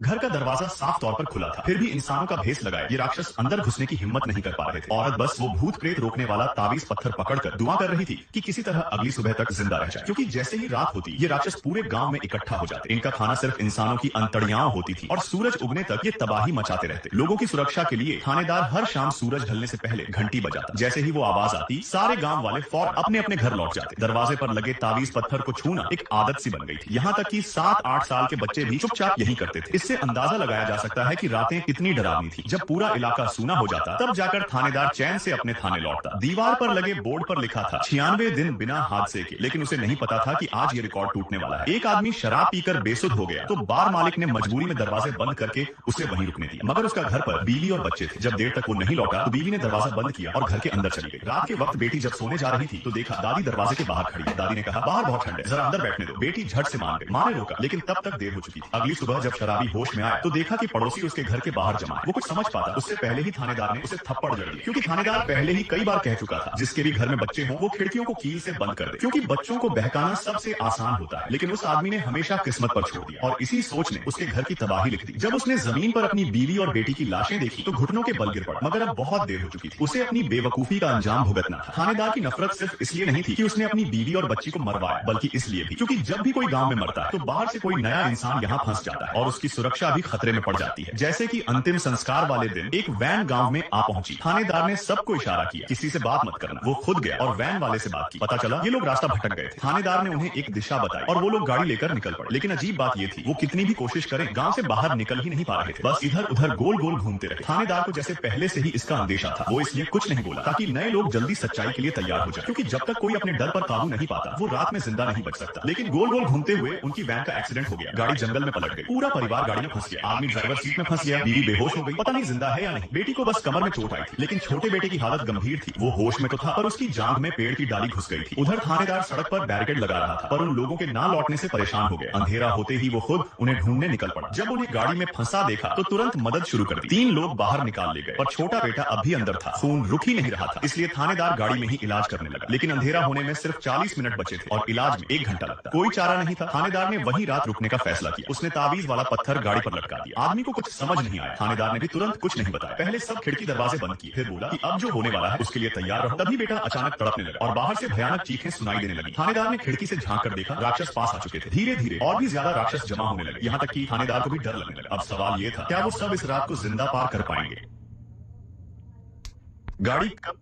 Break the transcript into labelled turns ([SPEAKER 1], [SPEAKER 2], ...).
[SPEAKER 1] घर का दरवाजा साफ तौर पर खुला था, फिर भी इंसानों का भेस लगाए ये राक्षस अंदर घुसने की हिम्मत नहीं कर पा रहे थे। औरत बस वो भूत प्रेत रोकने वाला ताबीज पत्थर पकड़कर दुआ कर रही थी कि किसी तरह अगली सुबह तक जिंदा रह जाए, क्योंकि जैसे ही रात होती ये राक्षस पूरे गांव में इकट्ठा हो जाते। इनका खाना सिर्फ इंसानों की अंतड़ियाओं होती थी और सूरज उगने तक ये तबाही मचाते रहते। लोगों की सुरक्षा के लिए थानेदार हर शाम सूरज ढलने से पहले घंटी बजाता। जैसे ही वो आवाज आती सारे गांव वाले फौरन अपने अपने घर लौट जाते। दरवाजे पर लगे ताबीज पत्थर को छूना एक आदत सी बन गई थी, यहाँ तक कि 7-8 साल के बच्चे भी चुपचाप यही करते थे। इससे अंदाजा लगाया जा सकता है कि रातें कितनी डरावनी थी। जब पूरा इलाका सूना हो जाता तब जाकर थानेदार चैन से अपने थाने लौटता। दीवार पर लगे बोर्ड पर लिखा था 96 दिन बिना हादसे के, लेकिन उसे नहीं पता था कि आज ये रिकॉर्ड टूटने वाला है। एक आदमी शराब पीकर बेसुध हो गया तो बार मालिक ने मजबूरी में दरवाजे बंद करके उसे वहीं रुकने दिया, मगर उसका घर पर बीवी और बच्चे थे। जब देर तक वो नहीं लौटा तो बीवी ने दरवाजा बंद किया और घर के अंदर चली गई। रात के वक्त बेटी जब सोने जा रही थी तो देखा दादी दरवाजे के बाहर खड़ी है। दादी ने कहा बाहर बहुत ठंड है, जरा अंदर बैठने दो। बेटी झट से मान गई। मां ने रोका लेकिन तब तक देर हो चुकी थी। अगली सुबह जब शराबी होश में आया तो देखा कि पड़ोसी उसके घर के बाहर जमा है। वो कुछ समझ पाता उससे पहले ही थानेदार ने उसे थप्पड़ जड़ दिया, क्योंकि थानेदार पहले ही कई बार कह चुका था जिसके भी घर में बच्चे हों वो खिड़कियों को कील से बंद कर दे, क्योंकि बच्चों को बहकाना सबसे आसान होता है। लेकिन उस आदमी ने हमेशा किस्मत पर छोड़ दिया और इसी सोच ने उसके घर की तबाही लिख दी। जब उसने जमीन पर अपनी बीवी और बेटी की लाशें देखी तो घुटनों के बल गिर पड़ा, मगर अब बहुत देर हो चुकी थी। उसे अपनी बेवकूफी का अंजाम भुगतना था। थानेदार की नफरत सिर्फ इसलिए नहीं थी कि उसने अपनी बीवी और बच्ची को मरवाया, बल्कि इसलिए भी क्योंकि जब भी कोई गांव में मरता है तो बाहर से कोई नया इंसान यहाँ फंस जाता है और उसकी सुरक्षा भी खतरे में पड़ जाती है। जैसे कि अंतिम संस्कार वाले दिन एक वैन गांव में आ पहुंची। थानेदार ने सबको इशारा किया किसी से बात मत करना। वो खुद गया और वैन वाले से बात की। पता चला ये लोग रास्ता भटक गए थे। थानेदार ने उन्हें एक दिशा बताई और वो लोग गाड़ी लेकर निकल पड़े। लेकिन अजीब बात ये थी वो कितनी भी कोशिश करें गांव से बाहर निकल ही नहीं पा रहे थे, बस इधर उधर गोल गोल घूमते रहे। थानेदार को जैसे पहले से ही इसका अंदेशा था। वो इसलिए कुछ नहीं बोला ताकि नए लोग जल्दी सच्चाई के लिए तैयार हो जाए, क्योंकि जब तक कोई अपने डर पर काबू नहीं पाता वो रात में जिंदा नहीं बच सकता। लेकिन गोल गोल घूमते हुए उनकी वैन का एक्सीडेंट हो गया। गाड़ी जंगल में पलट गई। पूरा परिवार गाड़ी में फंस गया। आदमी ड्राइवर सीट में फंस गया, बीवी बेहोश हो गई, पता नहीं जिंदा है या नहीं। बेटी को बस कमर में चोट आई थी, लेकिन छोटे बेटे की हालत गंभीर थी। वो होश में तो था पर उसकी जांघ में पेड़ की डाली घुस गई थी। उधर थानेदार सड़क पर बैरिकेड लगा रहा था, पर उन लोगों के ना लौटने से परेशान हो गए। अंधेरा होते ही वो खुद उन्हें ढूंढने निकल पड़ा। जब उन्हें गाड़ी में फंसा देखा तो तुरंत मदद शुरू कर दी। 3 लोग बाहर निकाल ले गए, पर छोटा बेटा अब भी अंदर था। खून रुक ही नहीं रहा था, इसलिए थानेदार गाड़ी में ही इलाज करने लगा। लेकिन अंधेरा होने में सिर्फ 40 मिनट बचे थे और इलाज में 1 घंटा लगता। कोई चारा नहीं था। थानेदार ने वही रात रुकने का फैसला किया। उसने ताबीज वाला पत्थर गाड़ी पर लटका दिया। आदमी को कुछ समझ नहीं आया। थानेदार ने भी तुरंत कुछ नहीं बताया। पहले सब खिड़की दरवाजे बंद किए, फिर बोला कि अब जो होने वाला है उसके लिए तैयार रहो। तभी बेटा अचानक तड़पने लगा और बाहर से भयानक चीखें सुनाई देने लगी। थानेदार ने खिड़की से झांक कर देखा, राक्षस पास आ चुके थे। धीरे धीरे और भी ज्यादा राक्षस जमा होने लगे, यहाँ तक कि थानेदार को भी डर लगने लगा। अब सवाल ये था क्या वो सब इस रात को जिंदा पार कर पाएंगे। गाड़ी कब